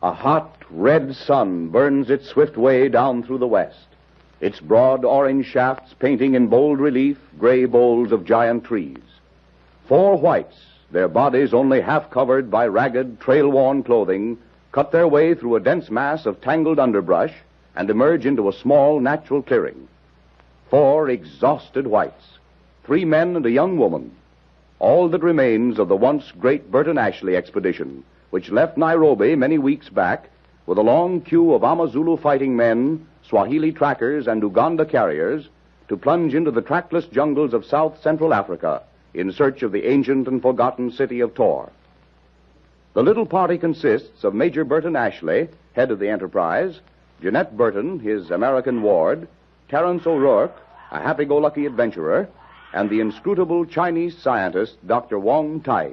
A hot, red sun burns its swift way down through the west, its broad orange shafts painting in bold relief gray boles of giant trees. 4 whites, their bodies only half covered by ragged, trail-worn clothing, cut their way through a dense mass of tangled underbrush and emerge into a small, natural clearing. 4 exhausted whites, 3 men and a young woman, all that remains of the once great Burton-Ashleigh expedition, which left Nairobi many weeks back with a long queue of Amazulu fighting men, Swahili trackers, and Uganda carriers to plunge into the trackless jungles of South Central Africa in search of the ancient and forgotten city of Tohr. The little party consists of Major Burton-Ashleigh, head of the enterprise, Jeanette Burton, his American ward, Terence O'Rourke, a happy-go-lucky adventurer, and the inscrutable Chinese scientist, Dr. Wong Tai.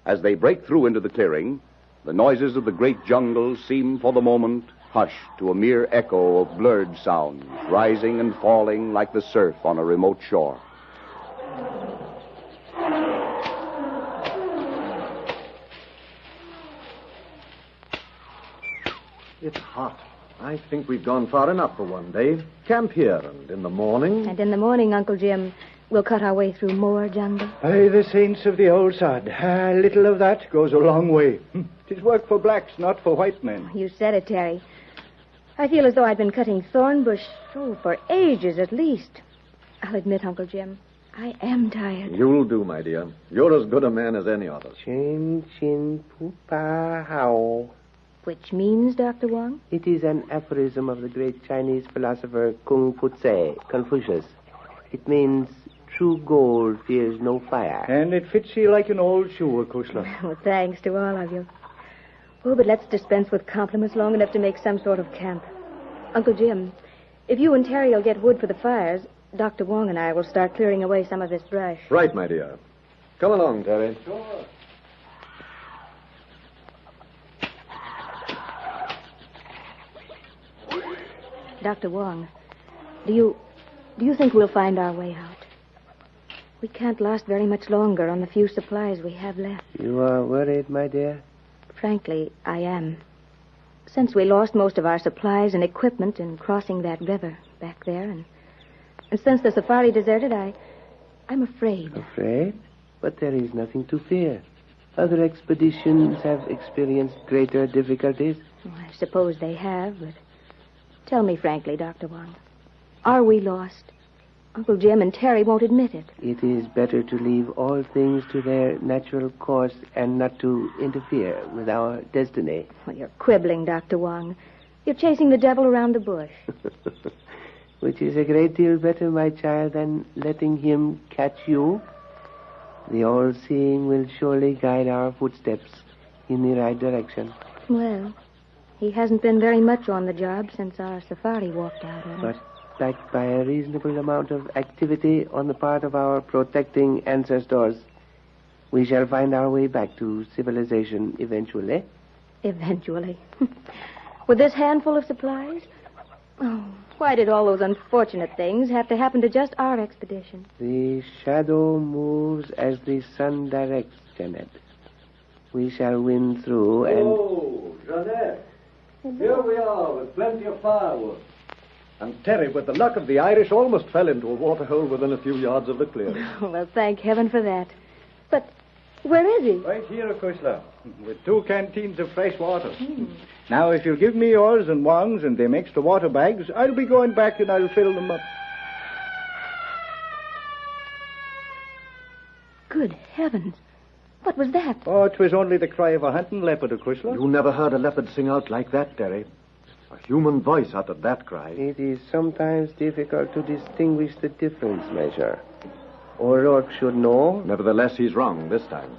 As they break through into the clearing, the noises of the great jungle seem for the moment hushed to a mere echo of blurred sounds, rising and falling like the surf on a remote shore. It's hot. I think we've gone far enough for one day. Camp here, and in the morning... And in the morning, Uncle Jim, we'll cut our way through more jungle. Aye, the saints of the old sod. A little of that goes a long way. Tis work for blacks, not for white men. You said it, Terry. I feel as though I'd been cutting thorn bush, for ages at least. I'll admit, Uncle Jim, I am tired. You'll do, my dear. You're as good a man as any of us. Chin chin pupa hao. Which means, Dr. Wong? It is an aphorism of the great Chinese philosopher Kung Fu Tse, Confucius. It means true gold fears no fire. And it fits you like an old shoe, Kusla. Well, thanks to all of you. Oh, but let's dispense with compliments long enough to make some sort of camp. Uncle Jim, if you and Terry will get wood for the fires, Dr. Wong and I will start clearing away some of this brush. Right, my dear. Come along, Terry. Sure. Dr. Wong, do you think we'll find our way out? We can't last very much longer on the few supplies we have left. You are worried, my dear? Frankly, I am. Since we lost most of our supplies and equipment in crossing that river back there, and since the safari deserted, I'm afraid. Afraid? But there is nothing to fear. Other expeditions have experienced greater difficulties. Oh, I suppose they have, but tell me frankly, Dr. Wong, are we lost? Uncle Jim and Terry won't admit it. It is better to leave all things to their natural course and not to interfere with our destiny. Well, you're quibbling, Dr. Wong. You're chasing the devil around the bush. Which is a great deal better, my child, than letting him catch you. The all-seeing will surely guide our footsteps in the right direction. Well, he hasn't been very much on the job since our safari walked out on But backed by a reasonable amount of activity on the part of our protecting ancestors, we shall find our way back to civilization eventually. Eventually. With this handful of supplies? Oh, why did all those unfortunate things have to happen to just our expedition? The shadow moves as the sun directs, Janet. We shall win through and... Oh, Jeanette. Here we are with plenty of firewood. And Terry, with the luck of the Irish, almost fell into a waterhole within a few yards of the clearing. Well, thank heaven for that. But where is he? Right here, Kusla, with 2 canteens of fresh water. Now, if you'll give me yours and Wong's and them extra water bags, I'll be going back and I'll fill them up. Good heavens. What was that? Oh, it was only the cry of a hunting leopard, Kusla. You never heard a leopard sing out like that, Terry. A human voice uttered that cry. It is sometimes difficult to distinguish the difference, Major. O'Rourke should know. Nevertheless, he's wrong this time.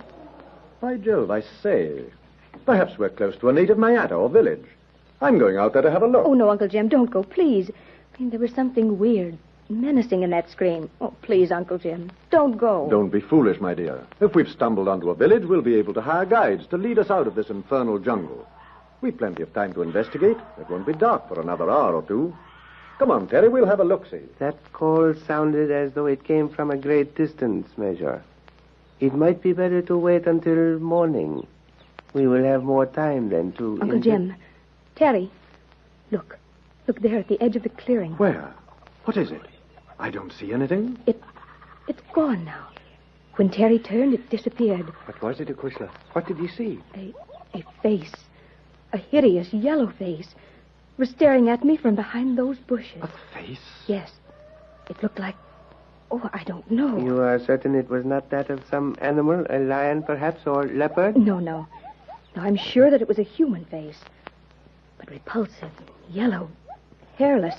By Jove, I say. Perhaps we're close to a native Mayata or village. I'm going out there to have a look. Oh, no, Uncle Jim, don't go, please. I mean, there was something weird, menacing in that scream. Oh, please, Uncle Jim, don't go. Don't be foolish, my dear. If we've stumbled onto a village, we'll be able to hire guides to lead us out of this infernal jungle. We've plenty of time to investigate. It won't be dark for another hour or 2. Come on, Terry, we'll have a look-see. That call sounded as though it came from a great distance, Major. It might be better to wait until morning. We will have more time then to... Uncle Jim. Terry. Look. Look there at the edge of the clearing. Where? What is it? I don't see anything. It's gone now. When Terry turned, it disappeared. What was it, Acushla? What did you see? A face. A hideous yellow face. Was staring at me from behind those bushes. A face? Yes. It looked like... Oh, I don't know. You are certain it was not that of some animal, a lion perhaps, or leopard? No. No, I'm sure that it was a human face. But repulsive, yellow, hairless.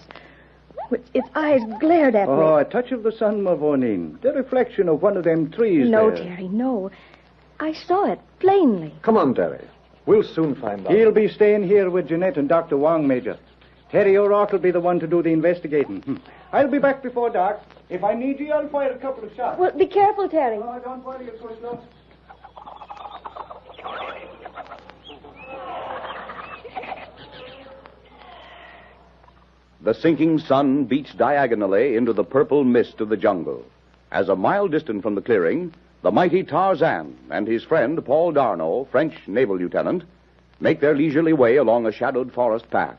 Its eyes glared at me. Oh, a touch of the sun, Mavonin. The reflection of one of them trees No, there. Terry, no. I saw it plainly. Come on, Terry. We'll soon find out. He'll be staying here with Jeanette and Dr. Wong, Major. Terry O'Rourke will be the one to do the investigating. I'll be back before dark. If I need you, I'll fire a couple of shots. Well, be careful, Terry. Oh, don't worry, Acushla. The sinking sun beats diagonally into the purple mist of the jungle. As a mile distant from the clearing, the mighty Tarzan and his friend Paul Darno, French naval lieutenant, make their leisurely way along a shadowed forest path.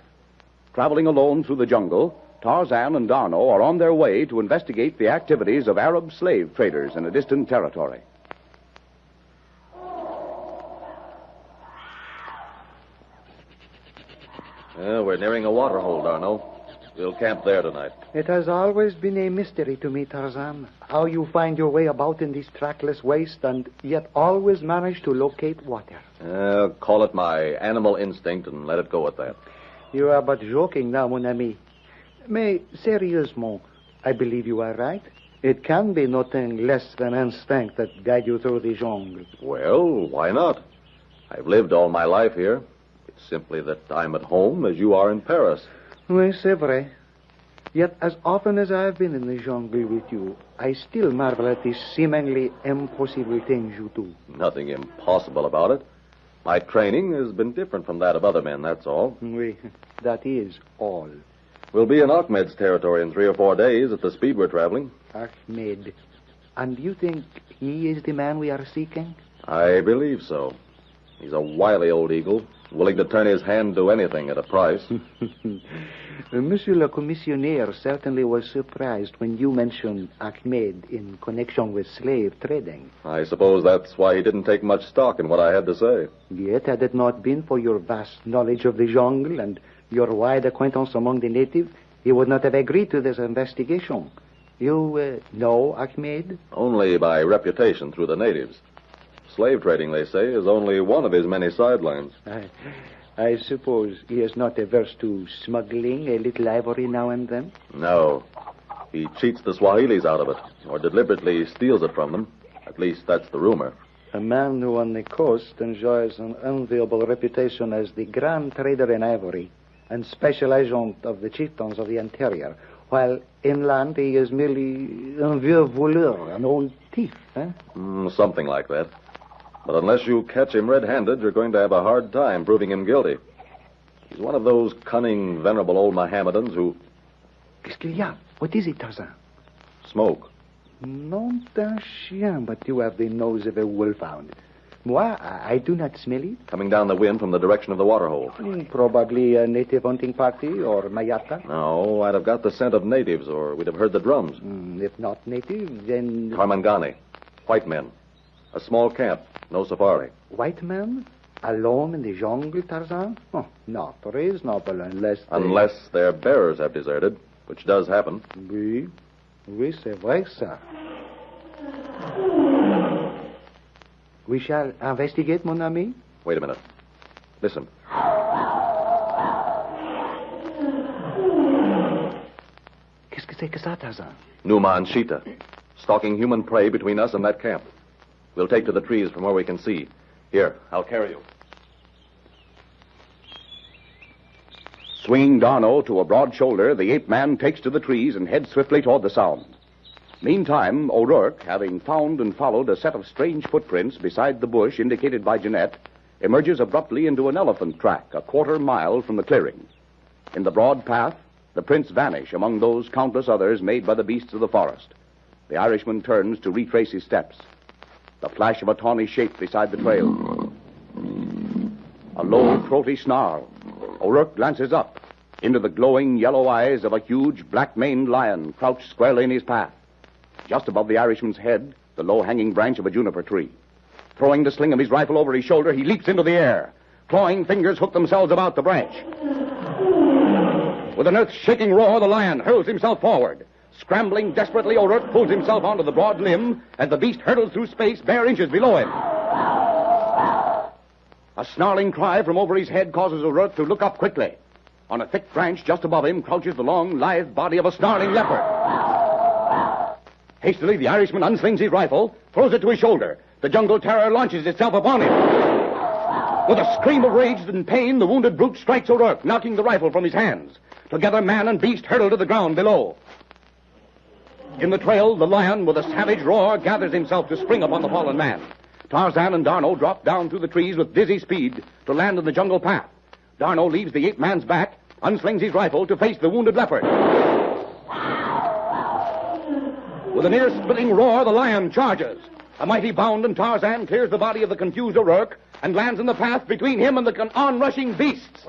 Traveling alone through the jungle, Tarzan and Darno are on their way to investigate the activities of Arab slave traders in a distant territory. We're nearing a waterhole, Darno. We'll camp there tonight. It has always been a mystery to me, Tarzan, how you find your way about in this trackless waste and yet always manage to locate water. Call it my animal instinct and let it go at that. You are but joking now, mon ami. Mais, sérieusement, I believe you are right. It can be nothing less than instinct that guide you through the jungle. Well, why not? I've lived all my life here. It's simply that I'm at home as you are in Paris. Oui, c'est vrai. Yet, as often as I have been in the jungle with you, I still marvel at the seemingly impossible things you do. Nothing impossible about it. My training has been different from that of other men, that's all. Oui, that is all. We'll be in Ahmed's territory in 3 or 4 days at the speed we're traveling. Ahmed. And you think he is the man we are seeking? I believe so. He's a wily old eagle, willing to turn his hand to anything at a price. Monsieur le Commissionaire certainly was surprised when you mentioned Ahmed in connection with slave trading. I suppose that's why he didn't take much stock in what I had to say. Yet, had it not been for your vast knowledge of the jungle and your wide acquaintance among the natives, he would not have agreed to this investigation. You know Ahmed? Only by reputation through the natives. Slave trading, they say, is only one of his many sidelines. I suppose he is not averse to smuggling a little ivory now and then? No. He cheats the Swahilis out of it, or deliberately steals it from them. At least that's the rumor. A man who on the coast enjoys an enviable reputation as the grand trader in ivory and special agent of the chieftains of the interior, while inland he is merely un vieux voleur, an old thief, eh? Something like that. But unless you catch him red-handed, you're going to have a hard time proving him guilty. He's one of those cunning, venerable old Mohammedans who... Qu'est-ce qu'il y a? What is it, Tarzan? Smoke. Non d'un chien, but you have the nose of a wolfhound. Moi, I do not smell it. Coming down the wind from the direction of the waterhole. Probably a native hunting party or Mayata. No, I'd have got the scent of natives, or we'd have heard the drums. If not native, then... Tarmangani. White men. A small camp. No safari. White men? Alone in the jungle, Tarzan? Oh, not reasonable unless they... Unless their bearers have deserted, which does happen. Oui. Oui, c'est vrai, ça. We shall investigate, mon ami. Wait a minute. Listen. Qu'est-ce que c'est que ça, Tarzan? Numa and Sheeta. Stalking human prey between us and that camp. We'll take to the trees from where we can see. Here, I'll carry you. Swinging Darno to a broad shoulder, the ape man takes to the trees and heads swiftly toward the sound. Meantime, O'Rourke, having found and followed a set of strange footprints beside the bush indicated by Jeanette, emerges abruptly into an elephant track a quarter-mile from the clearing. In the broad path, the prints vanish among those countless others made by the beasts of the forest. The Irishman turns to retrace his steps. The flash of a tawny shape beside the trail. A low, throaty snarl. O'Rourke glances up into the glowing yellow eyes of a huge black-maned lion crouched squarely in his path. Just above the Irishman's head, the low-hanging branch of a juniper tree. Throwing the sling of his rifle over his shoulder, he leaps into the air. Clawing fingers hook themselves about the branch. With an earth-shaking roar, the lion hurls himself forward. Scrambling desperately, O'Rourke pulls himself onto the broad limb as the beast hurtles through space bare inches below him. A snarling cry from over his head causes O'Rourke to look up quickly. On a thick branch just above him crouches the long, lithe body of a snarling leopard. Hastily, the Irishman unslings his rifle, throws it to his shoulder. The jungle terror launches itself upon him. With a scream of rage and pain, the wounded brute strikes O'Rourke, knocking the rifle from his hands. Together, man and beast hurtle to the ground below. In the trail, the lion, with a savage roar, gathers himself to spring upon the fallen man. Tarzan and D'Arnot drop down through the trees with dizzy speed to land in the jungle path. D'Arnot leaves the ape-man's back, unslings his rifle to face the wounded leopard. With an ear-splitting roar, the lion charges. A mighty bound, and Tarzan clears the body of the confused O'Rourke and lands in the path between him and the onrushing beasts.